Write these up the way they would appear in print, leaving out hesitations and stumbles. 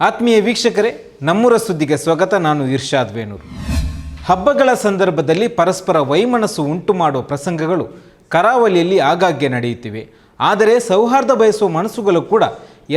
ಆತ್ಮೀಯ ವೀಕ್ಷಕರೇ, ನಮ್ಮೂರ ಸುದ್ದಿಗೆ ಸ್ವಾಗತ. ನಾನು ಇರ್ಷಾದ್ ವೇಣೂರು. ಹಬ್ಬಗಳ ಸಂದರ್ಭದಲ್ಲಿ ಪರಸ್ಪರ ವೈಮನಸ್ಸು ಉಂಟು ಮಾಡುವ ಪ್ರಸಂಗಗಳು ಕರಾವಳಿಯಲ್ಲಿ ಆಗಾಗ್ಗೆ ನಡೆಯುತ್ತಿವೆ. ಆದರೆ ಸೌಹಾರ್ದ ಬಯಸುವ ಮನಸ್ಸುಗಳು ಕೂಡ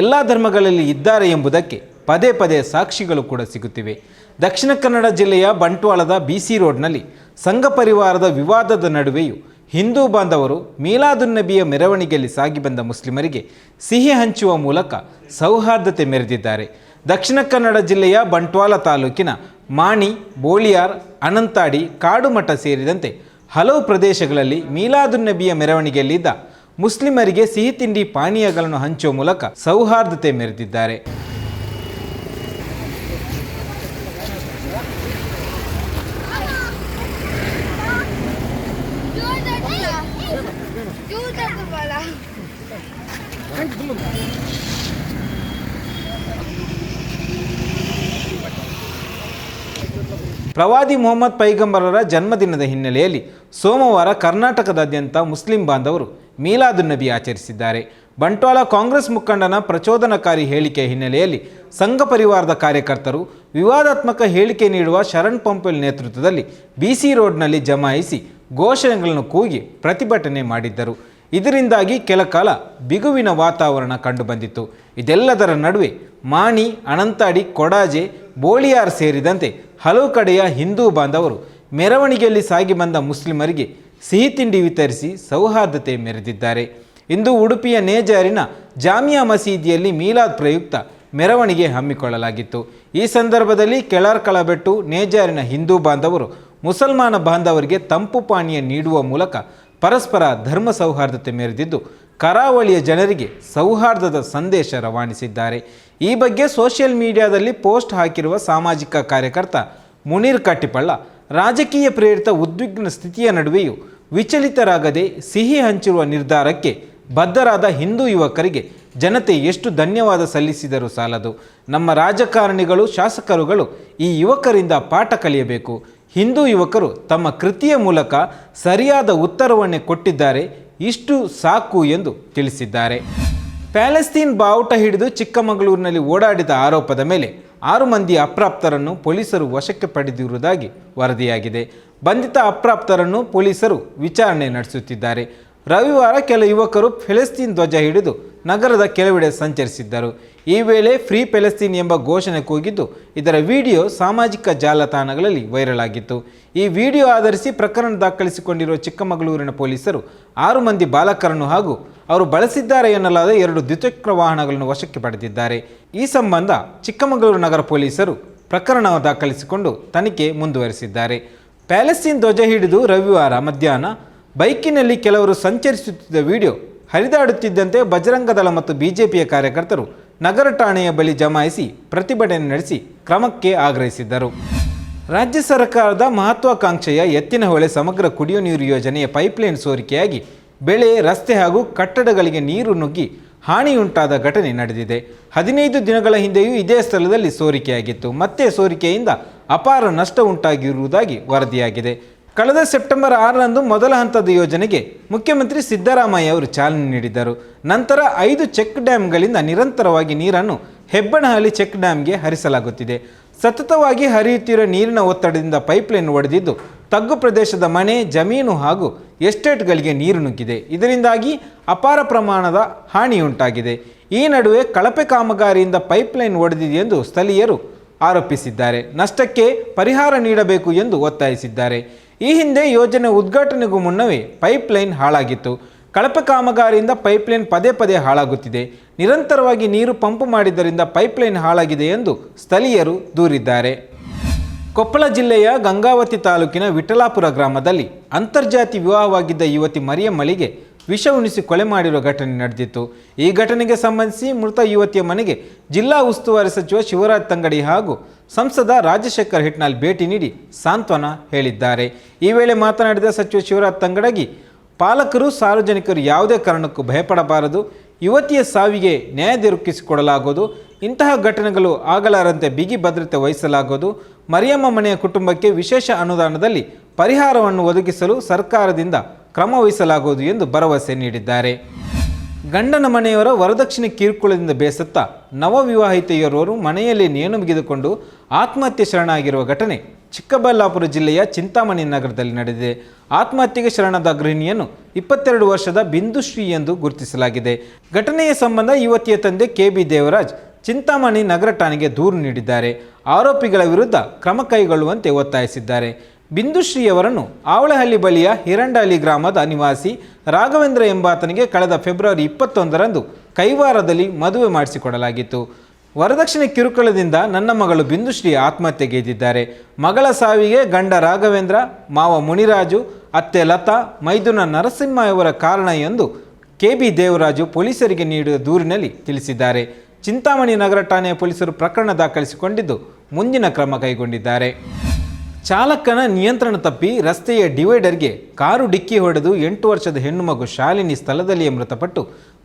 ಎಲ್ಲ ಧರ್ಮಗಳಲ್ಲಿ ಇದ್ದಾರೆ ಎಂಬುದಕ್ಕೆ ಪದೇ ಪದೇ ಸಾಕ್ಷಿಗಳು ಕೂಡ ಸಿಗುತ್ತಿವೆ. ದಕ್ಷಿಣ ಕನ್ನಡ ಜಿಲ್ಲೆಯ ಬಂಟ್ವಾಳದ BC ರೋಡ್ನಲ್ಲಿ ಸಂಘ ಪರಿವಾರದ ವಿವಾದದ ನಡುವೆಯೂ ಹಿಂದೂ ಬಾಂಧವರು ಮೀಲಾದುನ್ನಬಿಯ ಮೆರವಣಿಗೆಯಲ್ಲಿ ಸಾಗಿ ಬಂದ ಮುಸ್ಲಿಮರಿಗೆ ಸಿಹಿ ಹಂಚುವ ಮೂಲಕ ಸೌಹಾರ್ದತೆ ಮೆರೆದಿದ್ದಾರೆ. ದಕ್ಷಿಣ ಕನ್ನಡ ಜಿಲ್ಲೆಯ ಬಂಟ್ವಾಳ ತಾಲೂಕಿನ ಮಾಣಿ, ಬೋಳಿಯಾರ್, ಅನಂತಾಡಿ, ಕಾಡುಮಠ ಸೇರಿದಂತೆ ಹಲವು ಪ್ರದೇಶಗಳಲ್ಲಿ ಮೀಲಾದುನ್ನಬಿಯ ಮೆರವಣಿಗೆಯಲ್ಲಿದ್ದ ಮುಸ್ಲಿಮರಿಗೆ ಸಿಹಿ ತಿಂಡಿ ಪಾನೀಯಗಳನ್ನು ಹಂಚುವ ಮೂಲಕ ಸೌಹಾರ್ದತೆ ಮೆರೆದಿದ್ದಾರೆ. ಪ್ರವಾದಿ ಮೊಹಮ್ಮದ್ ಪೈಗಂಬರರ ಜನ್ಮದಿನದ ಹಿನ್ನೆಲೆಯಲ್ಲಿ ಸೋಮವಾರ ಕರ್ನಾಟಕದಾದ್ಯಂತ ಮುಸ್ಲಿಂ ಬಾಂಧವರು ಮೀಲಾದುನ್ನಬಿ ಆಚರಿಸಿದ್ದಾರೆ. ಬಂಟ್ವಾಳ ಕಾಂಗ್ರೆಸ್ ಮುಖಂಡನ ಪ್ರಚೋದನಕಾರಿ ಹೇಳಿಕೆ ಹಿನ್ನೆಲೆಯಲ್ಲಿ ಸಂಘ ಪರಿವಾರದ ಕಾರ್ಯಕರ್ತರು ವಿವಾದಾತ್ಮಕ ಹೇಳಿಕೆ ನೀಡುವ ಶರಣ್ ಪಂಪೆಲ್ ನೇತೃತ್ವದಲ್ಲಿ BC ರೋಡ್ನಲ್ಲಿ ಜಮಾಯಿಸಿ ಘೋಷಣೆಗಳನ್ನು ಕೂಗಿ ಪ್ರತಿಭಟನೆ ಮಾಡಿದ್ದರು. ಇದರಿಂದಾಗಿ ಕೆಲಕಾಲ ಬಿಗುವಿನ ವಾತಾವರಣ ಕಂಡುಬಂದಿತ್ತು. ಇದೆಲ್ಲದರ ನಡುವೆ ಮಾಣಿ, ಅನಂತಾಡಿ, ಕೊಡಾಜೆ, ಬೋಳಿಯಾರ್ ಸೇರಿದಂತೆ ಹಲವು ಕಡೆಯ ಹಿಂದೂ ಬಾಂಧವರು ಮೆರವಣಿಗೆಯಲ್ಲಿ ಸಾಗಿ ಬಂದ ಮುಸ್ಲಿಮರಿಗೆ ಸಿಹಿ ತಿಂಡಿ ವಿತರಿಸಿ ಸೌಹಾರ್ದತೆ ಮೆರೆದಿದ್ದಾರೆ. ಇಂದು ಉಡುಪಿಯ ನೇಜಾರಿನ ಜಾಮಿಯಾ ಮಸೀದಿಯಲ್ಲಿ ಮೀಲಾದ್ ಪ್ರಯುಕ್ತ ಮೆರವಣಿಗೆ ಹಮ್ಮಿಕೊಳ್ಳಲಾಗಿತ್ತು. ಈ ಸಂದರ್ಭದಲ್ಲಿ ಕೆಳರ್ಕಳಬೆಟ್ಟು ನೇಜಾರಿನ ಹಿಂದೂ ಬಾಂಧವರು ಮುಸಲ್ಮಾನ ಬಾಂಧವರಿಗೆ ತಂಪು ಪಾನೀಯ ನೀಡುವ ಮೂಲಕ ಪರಸ್ಪರ ಧರ್ಮ ಸೌಹಾರ್ದತೆ ಮೆರೆದಿದ್ದು ಕರಾವಳಿಯ ಜನರಿಗೆ ಸೌಹಾರ್ದದ ಸಂದೇಶ ರವಾನಿಸಿದ್ದಾರೆ. ಈ ಬಗ್ಗೆ ಸೋಷಿಯಲ್ ಮೀಡಿಯಾದಲ್ಲಿ ಪೋಸ್ಟ್ ಹಾಕಿರುವ ಸಾಮಾಜಿಕ ಕಾರ್ಯಕರ್ತ ಮುನೀರ್ ಕಟ್ಟಿಪಳ್ಳ, ರಾಜಕೀಯ ಪ್ರೇರಿತ ಉದ್ವಿಗ್ನ ಸ್ಥಿತಿಯ ನಡುವೆಯೂ ವಿಚಲಿತರಾಗದೆ ಸಿಹಿ ಹಂಚಿರುವ ನಿರ್ಧಾರಕ್ಕೆ ಬದ್ಧರಾದ ಹಿಂದೂ ಯುವಕರಿಗೆ ಜನತೆ ಎಷ್ಟು ಧನ್ಯವಾದ ಸಲ್ಲಿಸಿದರೂ ಸಾಲದು. ನಮ್ಮ ರಾಜಕಾರಣಿಗಳು, ಶಾಸಕರುಗಳು ಈ ಯುವಕರಿಂದ ಪಾಠ ಕಲಿಯಬೇಕು. ಹಿಂದೂ ಯುವಕರು ತಮ್ಮ ಕೃತಿಯ ಮೂಲಕ ಸರಿಯಾದ ಉತ್ತರವನ್ನೇ ಕೊಟ್ಟಿದ್ದಾರೆ, ಇಷ್ಟು ಸಾಕು ಎಂದು ತಿಳಿಸಿದ್ದಾರೆ. ಪ್ಯಾಲೆಸ್ತೀನ್ ಬಾವುಟ ಹಿಡಿದು ಚಿಕ್ಕಮಗಳೂರಿನಲ್ಲಿ ಓಡಾಡಿದ ಆರೋಪದ ಮೇಲೆ 6 ಮಂದಿ ಅಪ್ರಾಪ್ತರನ್ನು ಪೊಲೀಸರು ವಶಕ್ಕೆ ಪಡೆದಿರುವುದಾಗಿ ವರದಿಯಾಗಿದೆ. ಬಂಧಿತ ಅಪ್ರಾಪ್ತರನ್ನು ಪೊಲೀಸರು ವಿಚಾರಣೆ ನಡೆಸುತ್ತಿದ್ದಾರೆ. ರವಿವಾರ ಕೆಲ ಯುವಕರು ಫೆಲೆಸ್ತೀನ್ ಧ್ವಜ ಹಿಡಿದು ನಗರದ ಕೆಲವೆಡೆ ಸಂಚರಿಸಿದ್ದರು. ಈ ವೇಳೆ ಫ್ರೀ ಫೆಲೆಸ್ತೀನ್ ಎಂಬ ಘೋಷಣೆ ಕೂಗಿದ್ದು ಇದರ ವಿಡಿಯೋ ಸಾಮಾಜಿಕ ಜಾಲತಾಣಗಳಲ್ಲಿ ವೈರಲ್ ಆಗಿತ್ತು. ಈ ವಿಡಿಯೋ ಆಧರಿಸಿ ಪ್ರಕರಣ ದಾಖಲಿಸಿಕೊಂಡಿರುವ ಚಿಕ್ಕಮಗಳೂರಿನ ಪೊಲೀಸರು 6 ಮಂದಿ ಬಾಲಕರನ್ನು ಹಾಗೂ ಅವರು ಬಳಸಿದ್ದಾರೆ ಎನ್ನಲಾದ 2 ದ್ವಿಚಕ್ರ ವಾಹನಗಳನ್ನು ವಶಕ್ಕೆ ಪಡೆದಿದ್ದಾರೆ. ಈ ಸಂಬಂಧ ಚಿಕ್ಕಮಗಳೂರು ನಗರ ಪೊಲೀಸರು ಪ್ರಕರಣ ದಾಖಲಿಸಿಕೊಂಡು ತನಿಖೆ ಮುಂದುವರೆಸಿದ್ದಾರೆ. ಪ್ಯಾಲೆಸ್ತೀನ್ ಧ್ವಜ ಹಿಡಿದು ರವಿವಾರ ಮಧ್ಯಾಹ್ನ ಬೈಕಿನಲ್ಲಿ ಕೆಲವರು ಸಂಚರಿಸುತ್ತಿದ್ದ ವಿಡಿಯೋ ಹರಿದಾಡುತ್ತಿದ್ದಂತೆ ಬಜರಂಗ ದಳ ಮತ್ತು BJPಯ ಕಾರ್ಯಕರ್ತರು ನಗರ ಠಾಣೆಯ ಬಳಿ ಜಮಾಯಿಸಿ ಪ್ರತಿಭಟನೆ ನಡೆಸಿ ಕ್ರಮಕ್ಕೆ ಆಗ್ರಹಿಸಿದ್ದರು. ರಾಜ್ಯ ಸರ್ಕಾರದ ಮಹತ್ವಾಕಾಂಕ್ಷೆಯ ಎತ್ತಿನಹೊಳೆ ಸಮಗ್ರ ಕುಡಿಯುವ ನೀರು ಯೋಜನೆಯ ಪೈಪ್ಲೈನ್ ಸೋರಿಕೆಯಾಗಿ ಬೆಳೆ, ರಸ್ತೆ ಹಾಗೂ ಕಟ್ಟಡಗಳಿಗೆ ನೀರು ನುಗ್ಗಿ ಹಾನಿಯುಂಟಾದ ಘಟನೆ ನಡೆದಿದೆ. 15 ದಿನಗಳ ಹಿಂದೆಯೂ ಇದೇ ಸ್ಥಳದಲ್ಲಿ ಸೋರಿಕೆಯಾಗಿತ್ತು. ಮತ್ತೆ ಸೋರಿಕೆಯಿಂದ ಅಪಾರ ನಷ್ಟ ಉಂಟಾಗಿರುವುದಾಗಿ ವರದಿಯಾಗಿದೆ. ಕಳೆದ ಸೆಪ್ಟೆಂಬರ್ 6ರಂದು ಮೊದಲ ಹಂತದ ಯೋಜನೆಗೆ ಮುಖ್ಯಮಂತ್ರಿ ಸಿದ್ದರಾಮಯ್ಯ ಅವರು ಚಾಲನೆ ನೀಡಿದ್ದರು. ನಂತರ 5 ಚೆಕ್ ಡ್ಯಾಂಗಳಿಂದ ನಿರಂತರವಾಗಿ ನೀರನ್ನು ಹೆಬ್ಬನಹಳ್ಳಿ ಚೆಕ್ ಡ್ಯಾಂಗೆ ಹರಿಸಲಾಗುತ್ತಿದೆ. ಸತತವಾಗಿ ಹರಿಯುತ್ತಿರುವ ನೀರಿನ ಒತ್ತಡದಿಂದ ಪೈಪ್ಲೈನ್ ಒಡೆದಿದ್ದು ತಗ್ಗು ಪ್ರದೇಶದ ಮನೆ, ಜಮೀನು ಹಾಗೂ ಎಸ್ಟೇಟ್ಗಳಿಗೆ ನೀರು ನುಗ್ಗಿದೆ. ಇದರಿಂದಾಗಿ ಅಪಾರ ಪ್ರಮಾಣದ ಹಾನಿಯುಂಟಾಗಿದೆ. ಈ ನಡುವೆ ಕಳಪೆ ಕಾಮಗಾರಿಯಿಂದ ಪೈಪ್ಲೈನ್ ಒಡೆದಿದೆ ಎಂದು ಸ್ಥಳೀಯರು ಆರೋಪಿಸಿದ್ದಾರೆ. ನಷ್ಟಕ್ಕೆ ಪರಿಹಾರ ನೀಡಬೇಕು ಎಂದು ಒತ್ತಾಯಿಸಿದ್ದಾರೆ. ಈ ಹಿಂದೆ ಯೋಜನೆ ಉದ್ಘಾಟನೆಗೂ ಮುನ್ನವೇ ಪೈಪ್ಲೈನ್ ಹಾಳಾಗಿತ್ತು. ಕಳಪೆ ಕಾಮಗಾರಿಯಿಂದ ಪೈಪ್ಲೈನ್ ಪದೇ ಪದೇ ಹಾಳಾಗುತ್ತಿದೆ. ನಿರಂತರವಾಗಿ ನೀರು ಪಂಪು ಮಾಡಿದ್ದರಿಂದ ಪೈಪ್ಲೈನ್ ಹಾಳಾಗಿದೆ ಎಂದು ಸ್ಥಳೀಯರು ದೂರಿದ್ದಾರೆ. ಕೊಪ್ಪಳ ಜಿಲ್ಲೆಯ ಗಂಗಾವತಿ ತಾಲೂಕಿನ ವಿಠಲಾಪುರ ಗ್ರಾಮದಲ್ಲಿ ಅಂತರ್ಜಾತಿ ವಿವಾಹವಾಗಿದ್ದ ಯುವತಿ ಮರಿಯಮ್ಮಳಿಗೆ ವಿಷ ಉಣಿಸಿ ಕೊಲೆ ಮಾಡಿರುವ ಘಟನೆ ನಡೆದಿತ್ತು. ಈ ಘಟನೆಗೆ ಸಂಬಂಧಿಸಿ ಮೃತ ಯುವತಿಯ ಮನೆಗೆ ಜಿಲ್ಲಾ ಉಸ್ತುವಾರಿ ಸಚಿವ ಶಿವರಾಜ್ ತಂಗಡಿ ಹಾಗೂ ಸಂಸದ ರಾಜಶೇಖರ್ ಹಿಟ್ನಾಳ್ ಭೇಟಿ ನೀಡಿ ಸಾಂತ್ವನ ಹೇಳಿದ್ದಾರೆ. ಈ ವೇಳೆ ಮಾತನಾಡಿದ ಸಚಿವ ಶಿವರಾಜ್ ತಂಗಡಗಿ, ಪಾಲಕರು, ಸಾರ್ವಜನಿಕರು ಯಾವುದೇ ಕಾರಣಕ್ಕೂ ಭಯಪಡಬಾರದು. ಯುವತಿಯ ಸಾವಿಗೆ ನ್ಯಾಯ ದೊರಕಿಸಿಕೊಡಲಾಗುವುದು. ಇಂತಹ ಘಟನೆಗಳು ಆಗಲಾರಂತೆ ಬಿಗಿ ಭದ್ರತೆ ವಹಿಸಲಾಗುವುದು. ಮರಿಯಮ್ಮ ಮನೆಯ ಕುಟುಂಬಕ್ಕೆ ವಿಶೇಷ ಅನುದಾನದಲ್ಲಿ ಪರಿಹಾರವನ್ನು ಒದಗಿಸಲು ಸರ್ಕಾರದಿಂದ ಕ್ರಮ ವಹಿಸಲಾಗುವುದು ಎಂದು ಭರವಸೆ ನೀಡಿದ್ದಾರೆ. ಗಂಡನ ಮನೆಯವರ ವರದಕ್ಷಿಣೆ ಕಿರುಕುಳದಿಂದ ಬೇಸತ್ತ ನವವಿವಾಹಿತೆಯರೋರು ಮನೆಯಲ್ಲಿ ನೇಣು ಬಿಗಿದುಕೊಂಡು ಆತ್ಮಹತ್ಯೆ ಶರಣಾಗಿರುವ ಘಟನೆ ಚಿಕ್ಕಬಳ್ಳಾಪುರ ಜಿಲ್ಲೆಯ ಚಿಂತಾಮಣಿ ನಗರದಲ್ಲಿ ನಡೆದಿದೆ. ಆತ್ಮಹತ್ಯೆಗೆ ಶರಣಾದ ಗೃಹಿಣಿಯನ್ನು 22 ವರ್ಷದ ಬಿಂದುಶ್ರೀ ಎಂದು ಗುರುತಿಸಲಾಗಿದೆ. ಘಟನೆಯ ಸಂಬಂಧ ಯುವತಿಯ ತಂದೆ KB ದೇವರಾಜ್ ಚಿಂತಾಮಣಿ ನಗರ ಠಾಣೆಗೆ ದೂರು ನೀಡಿದ್ದಾರೆ. ಆರೋಪಿಗಳ ವಿರುದ್ಧ ಕ್ರಮ ಕೈಗೊಳ್ಳುವಂತೆ ಒತ್ತಾಯಿಸಿದ್ದಾರೆ. ಬಿಂದುಶ್ರೀಯವರನ್ನು ಆವಳಹಳ್ಳಿ ಬಳಿಯ ಹಿರಂಡಹಳ್ಳಿ ಗ್ರಾಮದ ನಿವಾಸಿ ರಾಘವೇಂದ್ರ ಎಂಬಾತನಿಗೆ ಕಳೆದ ಫೆಬ್ರವರಿ 21ರಂದು ಕೈವಾರದಲ್ಲಿ ಮದುವೆ ಮಾಡಿಸಿಕೊಡಲಾಗಿತ್ತು. ವರದಕ್ಷಿಣೆ ಕಿರುಕುಳದಿಂದ ನನ್ನ ಮಗಳು ಬಿಂದುಶ್ರೀ ಆತ್ಮಹತ್ಯೆಗೈದಿದ್ದಾರೆ. ಮಗಳ ಸಾವಿಗೆ ಗಂಡ ರಾಘವೇಂದ್ರ, ಮಾವ ಮುನಿರಾಜು, ಅತ್ತೆ ಲತಾ, ಮೈದುನ ನರಸಿಂಹ ಇವರ ಕಾರಣ ಎಂದು KB ದೇವರಾಜು ಪೊಲೀಸರಿಗೆ ನೀಡಿದ ದೂರಿನಲ್ಲಿ ತಿಳಿಸಿದ್ದಾರೆ. ಚಿಂತಾಮಣಿ ನಗರ ಠಾಣೆಯ ಪೊಲೀಸರು ಪ್ರಕರಣ ದಾಖಲಿಸಿಕೊಂಡಿದ್ದು ಮುಂದಿನ ಕ್ರಮ ಕೈಗೊಂಡಿದ್ದಾರೆ. ಚಾಲಕನ ನಿಯಂತ್ರಣ ತಪ್ಪಿ ರಸ್ತೆಯ ಡಿವೈಡರ್ಗೆ ಕಾರು ಡಿಕ್ಕಿ ಹೊಡೆದು 8 ವರ್ಷದ ಹೆಣ್ಣು ಮಗು ಶಾಲಿನಿ ಸ್ಥಳದಲ್ಲಿಯೇ ಮೃತಪಟ್ಟು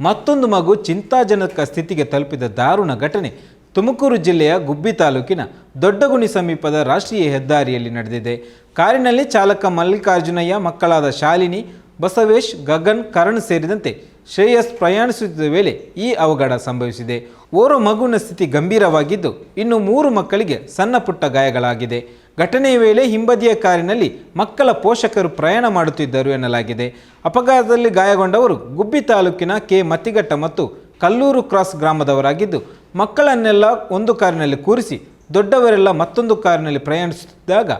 ಮತ್ತೊಂದು ಮಗು ಚಿಂತಾಜನಕ ಸ್ಥಿತಿಗೆ ತಲುಪಿದ ದಾರುಣ ಘಟನೆ ತುಮಕೂರು ಜಿಲ್ಲೆಯ ಗುಬ್ಬಿ ತಾಲೂಕಿನ ದೊಡ್ಡಗುಣಿ ಸಮೀಪದ ರಾಷ್ಟ್ರೀಯ ಹೆದ್ದಾರಿಯಲ್ಲಿ ನಡೆದಿದೆ. ಕಾರಿನಲ್ಲಿ ಚಾಲಕ ಮಲ್ಲಿಕಾರ್ಜುನಯ್ಯ, ಮಕ್ಕಳಾದ ಶಾಲಿನಿ, ಬಸವೇಶ್, ಗಗನ್, ಕರಣ್ ಸೇರಿದಂತೆ ಶ್ರೇಯಸ್ ಪ್ರಯಾಣಿಸುತ್ತಿದ್ದ ವೇಳೆ ಈ ಅವಘಡ ಸಂಭವಿಸಿದೆ. ಓರ್ವ ಮಗುವಿನ ಸ್ಥಿತಿ ಗಂಭೀರವಾಗಿದ್ದು ಇನ್ನು 3 ಮಕ್ಕಳಿಗೆ ಸಣ್ಣ ಪುಟ್ಟ ಗಾಯಗಳಾಗಿದೆ. ಘಟನೆಯ ವೇಳೆ ಹಿಂಬದಿಯ ಕಾರಿನಲ್ಲಿ ಮಕ್ಕಳ ಪೋಷಕರು ಪ್ರಯಾಣ ಮಾಡುತ್ತಿದ್ದರು ಎನ್ನಲಾಗಿದೆ. ಅಪಘಾತದಲ್ಲಿ ಗಾಯಗೊಂಡವರು ಗುಬ್ಬಿ ತಾಲೂಕಿನ ಮತ್ತಿಘಟ್ಟ ಮತ್ತು ಕಲ್ಲೂರು ಕ್ರಾಸ್ ಗ್ರಾಮದವರಾಗಿದ್ದು ಮಕ್ಕಳನ್ನೆಲ್ಲ ಒಂದು ಕಾರಿನಲ್ಲಿ ಕೂರಿಸಿ ದೊಡ್ಡವರೆಲ್ಲ ಮತ್ತೊಂದು ಕಾರಿನಲ್ಲಿ ಪ್ರಯಾಣಿಸುತ್ತಿದ್ದಾಗ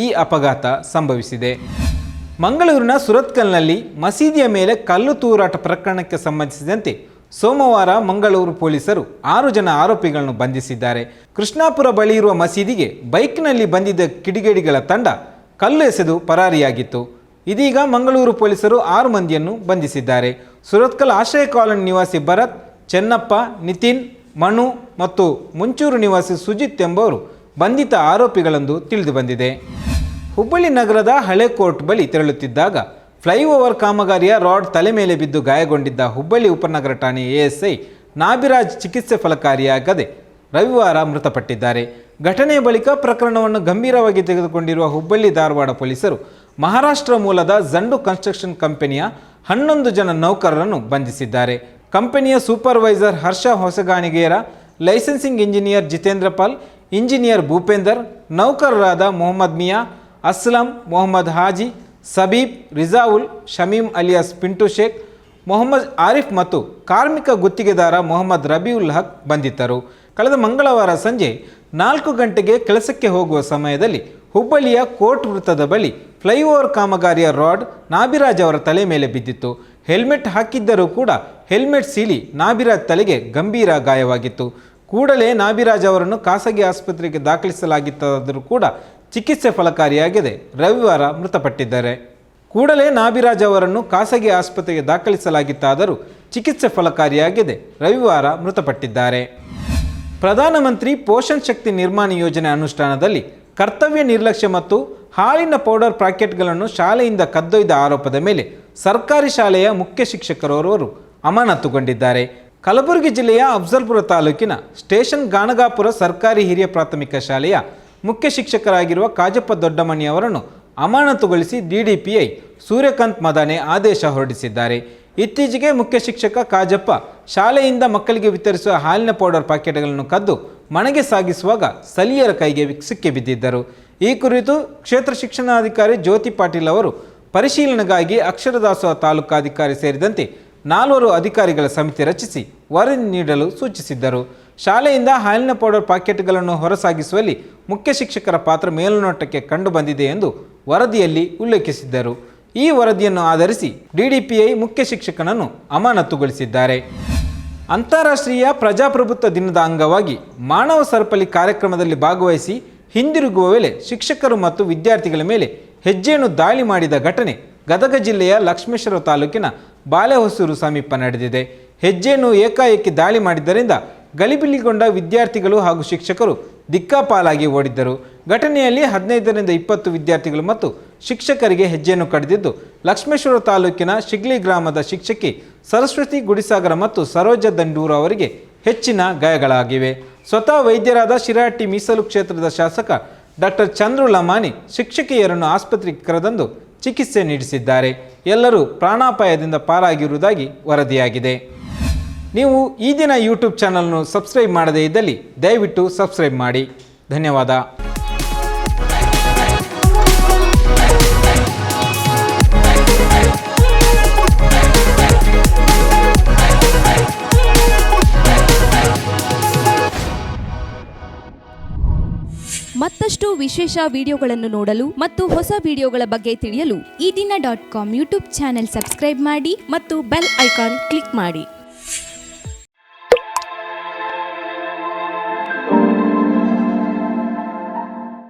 ಈ ಅಪಘಾತ ಸಂಭವಿಸಿದೆ. ಮಂಗಳೂರಿನ ಸುರತ್ಕಲ್ನಲ್ಲಿ ಮಸೀದಿಯ ಮೇಲೆ ಕಲ್ಲು ತೂರಾಟ ಪ್ರಕರಣಕ್ಕೆ ಸಂಬಂಧಿಸಿದಂತೆ ಸೋಮವಾರ ಮಂಗಳೂರು ಪೊಲೀಸರು 6 ಜನ ಆರೋಪಿಗಳನ್ನು ಬಂಧಿಸಿದ್ದಾರೆ. ಕೃಷ್ಣಾಪುರ ಬಳಿ ಇರುವ ಮಸೀದಿಗೆ ಬೈಕ್ನಲ್ಲಿ ಬಂದಿದ್ದ ಕಿಡಿಗೇಡಿಗಳ ತಂಡ ಕಲ್ಲು ಎಸೆದು ಪರಾರಿಯಾಗಿತ್ತು. ಇದೀಗ ಮಂಗಳೂರು ಪೊಲೀಸರು 6 ಮಂದಿಯನ್ನು ಬಂಧಿಸಿದ್ದಾರೆ. ಸುರತ್ಕಲ್ ಆಶ್ರಯ ಕಾಲೋನಿ ನಿವಾಸಿ ಭರತ್, ಚೆನ್ನಪ್ಪ, ನಿತಿನ್, ಮನು ಮತ್ತು ಮುಂಚೂರು ನಿವಾಸಿ ಸುಜಿತ್ ಎಂಬುವರು ಬಂಧಿತ ಆರೋಪಿಗಳೆಂದು ತಿಳಿದು ಬಂದಿದೆ. ಹುಬ್ಬಳ್ಳಿ ನಗರದ ಹಳೆ ಕೋರ್ಟ್ ಬಳಿ ತೆರಳುತ್ತಿದ್ದಾಗ ಫ್ಲೈಓವರ್ ಕಾಮಗಾರಿಯ ರಾಡ್ ತಲೆ ಮೇಲೆ ಬಿದ್ದು ಗಾಯಗೊಂಡಿದ್ದ ಹುಬ್ಬಳ್ಳಿ ಉಪನಗರ ಠಾಣೆ ASI ನಾಭಿರಾಜ್ ಚಿಕಿತ್ಸೆ ಫಲಕಾರಿಯಾಗದೆ ರವಿವಾರ ಮೃತಪಟ್ಟಿದ್ದಾರೆ. ಘಟನೆಯ ಬಳಿಕ ಪ್ರಕರಣವನ್ನು ಗಂಭೀರವಾಗಿ ತೆಗೆದುಕೊಂಡಿರುವ ಹುಬ್ಬಳ್ಳಿ ಧಾರವಾಡ ಪೊಲೀಸರು ಮಹಾರಾಷ್ಟ್ರ ಮೂಲದ ಜಂಡು ಕನ್ಸ್ಟ್ರಕ್ಷನ್ ಕಂಪನಿಯ 11 ಜನ ನೌಕರರನ್ನು ಬಂಧಿಸಿದ್ದಾರೆ. ಕಂಪನಿಯ ಸೂಪರ್ವೈಸರ್ ಹರ್ಷ ಹೊಸಗಾಣಿಗೆಯರ, licensing engineer Jitendra Pal, engineer Bhupender, ನೌಕರರಾದ ಮೊಹಮ್ಮದ್ ಮಿಯಾ, ಅಸ್ಲಂ, ಮೊಹಮ್ಮದ್ ಹಾಜಿ, ಸಬೀಬ್, ರಿಜಾವುಲ್, ಶಮೀಮ್ ಅಲಿಯಾಸ್ ಪಿಂಟು ಶೇಖ್, ಮೊಹಮ್ಮದ್ ಆರಿಫ್ ಮತ್ತು ಕಾರ್ಮಿಕ ಗುತ್ತಿಗೆದಾರ ಮೊಹಮ್ಮದ್ ರಬಿಯುಲ್ ಹಕ್ ಬಂಧಿತರು. ಕಳೆದ ಮಂಗಳವಾರ ಸಂಜೆ 4 ಗಂಟೆಗೆ ಕೆಲಸಕ್ಕೆ ಹೋಗುವ ಸಮಯದಲ್ಲಿ ಹುಬ್ಬಳ್ಳಿಯ ಕೋರ್ಟ್ ವೃತ್ತದ ಬಳಿ ಫ್ಲೈಓವರ್ ಕಾಮಗಾರಿಯ ರಾಡ್ ನಾಭಿರಾಜ್ ಅವರ ತಲೆ ಮೇಲೆ ಬಿದ್ದಿತ್ತು. ಹೆಲ್ಮೆಟ್ ಹಾಕಿದ್ದರೂ ಕೂಡ ಹೆಲ್ಮೆಟ್ ಸೀಳಿ ನಾಭಿರಾಜ್ ತಲೆಗೆ ಗಂಭೀರ ಗಾಯವಾಗಿತ್ತು. ಕೂಡಲೇ ನಾಭಿರಾಜ್ ಅವರನ್ನು ಖಾಸಗಿ ಆಸ್ಪತ್ರೆಗೆ ದಾಖಲಿಸಲಾಗಿತ್ತಾದರೂ ಕೂಡ ಚಿಕಿತ್ಸೆ ಫಲಕಾರಿಯಾಗದೆ ರವಿವಾರ ಮೃತಪಟ್ಟಿದ್ದಾರೆ. ಪ್ರಧಾನಮಂತ್ರಿ ಪೋಷಣ್ ಶಕ್ತಿ ನಿರ್ಮಾಣ ಯೋಜನೆ ಅನುಷ್ಠಾನದಲ್ಲಿ ಕರ್ತವ್ಯ ನಿರ್ಲಕ್ಷ್ಯ ಮತ್ತು ಹಾಲಿನ ಪೌಡರ್ ಪ್ಯಾಕೆಟ್ಗಳನ್ನು ಶಾಲೆಯಿಂದ ಕದ್ದೊಯ್ದ ಆರೋಪದ ಮೇಲೆ ಸರ್ಕಾರಿ ಶಾಲೆಯ ಮುಖ್ಯ ಶಿಕ್ಷಕರೋರ್ವರು ಅಮಾನತುಗೊಂಡಿದ್ದಾರೆ. ಕಲಬುರಗಿ ಜಿಲ್ಲೆಯ ಅಫ್ಜಲ್ಪುರ ತಾಲೂಕಿನ ಸ್ಟೇಷನ್ ಗಾಣಗಾಪುರ ಸರ್ಕಾರಿ ಹಿರಿಯ ಪ್ರಾಥಮಿಕ ಶಾಲೆಯ ಮುಖ್ಯ ಶಿಕ್ಷಕರಾಗಿರುವ ಕಾಜಪ್ಪ ದೊಡ್ಡಮನಿ ಅವರನ್ನು ಅಮಾನತುಗೊಳಿಸಿ DDPI ಸೂರ್ಯಕಾಂತ್ ಮದಾನೆ ಆದೇಶ ಹೊರಡಿಸಿದ್ದಾರೆ. ಇತ್ತೀಚೆಗೆ ಮುಖ್ಯ ಶಿಕ್ಷಕ ಕಾಜಪ್ಪ ಶಾಲೆಯಿಂದ ಮಕ್ಕಳಿಗೆ ವಿತರಿಸುವ ಹಾಲಿನ ಪೌಡರ್ ಪ್ಯಾಕೆಟ್ಗಳನ್ನು ಕದ್ದು ಮನೆಗೆ ಸಾಗಿಸುವಾಗ ಸ್ಥಳೀಯರ ಕೈಗೆ ಸಿಕ್ಕಿಬಿದ್ದಿದ್ದರು. ಈ ಕುರಿತು ಕ್ಷೇತ್ರ ಶಿಕ್ಷಣಾಧಿಕಾರಿ ಜ್ಯೋತಿ ಪಾಟೀಲ್ ಅವರು ಪರಿಶೀಲನೆಗಾಗಿ ಅಕ್ಷರದಾಸೋಹ ತಾಲೂಕಾಧಿಕಾರಿ ಸೇರಿದಂತೆ 4 ಅಧಿಕಾರಿಗಳ ಸಮಿತಿ ರಚಿಸಿ ವರದಿ ನೀಡಲು ಸೂಚಿಸಿದ್ದರು. ಶಾಲೆಯಿಂದ ಹಾಲಿನ ಪೌಡರ್ ಪ್ಯಾಕೆಟ್ಗಳನ್ನು ಹೊರಸಾಗಿಸುವಲ್ಲಿ ಮುಖ್ಯ ಶಿಕ್ಷಕರ ಪಾತ್ರ ಮೇಲ್ನೋಟಕ್ಕೆ ಕಂಡುಬಂದಿದೆ ಎಂದು ವರದಿಯಲ್ಲಿ ಉಲ್ಲೇಖಿಸಿದ್ದರು. ಈ ವರದಿಯನ್ನು ಆಧರಿಸಿ DDPI ಮುಖ್ಯ ಶಿಕ್ಷಕನನ್ನು ಅಮಾನತುಗೊಳಿಸಿದ್ದಾರೆ. ಅಂತಾರಾಷ್ಟ್ರೀಯ ಪ್ರಜಾಪ್ರಭುತ್ವ ದಿನದ ಅಂಗವಾಗಿ ಮಾನವ ಸರಪಳಿ ಕಾರ್ಯಕ್ರಮದಲ್ಲಿ ಭಾಗವಹಿಸಿ ಹಿಂದಿರುಗುವ ವೇಳೆ ಶಿಕ್ಷಕರು ಮತ್ತು ವಿದ್ಯಾರ್ಥಿಗಳ ಮೇಲೆ ಹೆಜ್ಜೆಯನ್ನು ದಾಳಿ ಮಾಡಿದ ಘಟನೆ ಗದಗ ಜಿಲ್ಲೆಯ ಲಕ್ಷ್ಮೇಶ್ವರ ತಾಲೂಕಿನ ಬಾಲೆಹೊಸೂರು ಸಮೀಪ ನಡೆದಿದೆ. ಹೆಜ್ಜೆಯನ್ನು ಏಕಾಏಕಿ ದಾಳಿ ಮಾಡಿದ್ದರಿಂದ ಗಲಿಬಿಲಿಗೊಂಡ ವಿದ್ಯಾರ್ಥಿಗಳು ಹಾಗೂ ಶಿಕ್ಷಕರು ದಿಕ್ಕಾಪಾಲಾಗಿ ಓಡಿದ್ದರು. ಘಟನೆಯಲ್ಲಿ 15ರಿಂದ 20 ವಿದ್ಯಾರ್ಥಿಗಳು ಮತ್ತು ಶಿಕ್ಷಕರಿಗೆ ಹೆಜ್ಜೆಯನ್ನು ಕಡಿದಿದ್ದು, ಲಕ್ಷ್ಮೇಶ್ವರ ತಾಲೂಕಿನ ಶಿಗ್ಲಿ ಗ್ರಾಮದ ಶಿಕ್ಷಕಿ ಸರಸ್ವತಿ ಗುಡಿಸಾಗರ ಮತ್ತು ಸರೋಜ ದಂಡೂರು ಅವರಿಗೆ ಹೆಚ್ಚಿನ ಗಾಯಗಳಾಗಿವೆ. ಸ್ವತಃ ವೈದ್ಯರಾದ ಶಿರಹಟ್ಟಿ ಮೀಸಲು ಕ್ಷೇತ್ರದ ಶಾಸಕ ಡಾಕ್ಟರ್ ಚಂದ್ರು ಲಮಾನಿ ಶಿಕ್ಷಕಿಯರನ್ನು ಆಸ್ಪತ್ರೆಗೆ ಕರೆತಂದು ಚಿಕಿತ್ಸೆ ನೀಡಿಸಿದ್ದಾರೆ. ಎಲ್ಲರೂ ಪ್ರಾಣಾಪಾಯದಿಂದ ಪಾರಾಗಿರುವುದಾಗಿ ವರದಿಯಾಗಿದೆ. ನೀವು ಈ ದಿನ ಯೂಟ್ಯೂಬ್ ಚಾನಲ್ನು ಸಬ್ಸ್ಕ್ರೈಬ್ ಮಾಡದೇ ಇದ್ದಲ್ಲಿ ದಯವಿಟ್ಟು ಸಬ್ಸ್ಕ್ರೈಬ್ ಮಾಡಿ. ಧನ್ಯವಾದ. ಮತ್ತಷ್ಟು ವಿಶೇಷ ವಿಡಿಯೋಗಳನ್ನು ನೋಡಲು ಮತ್ತು ಹೊಸ ವಿಡಿಯೋಗಳ ಬಗ್ಗೆ ತಿಳಿಯಲು ಈ ದಿನ .com ಯೂಟ್ಯೂಬ್ ಚಾನೆಲ್ ಸಬ್ಸ್ಕ್ರೈಬ್ ಮಾಡಿ ಮತ್ತು ಬೆಲ್ ಐಕಾನ್ ಕ್ಲಿಕ್ ಮಾಡಿ.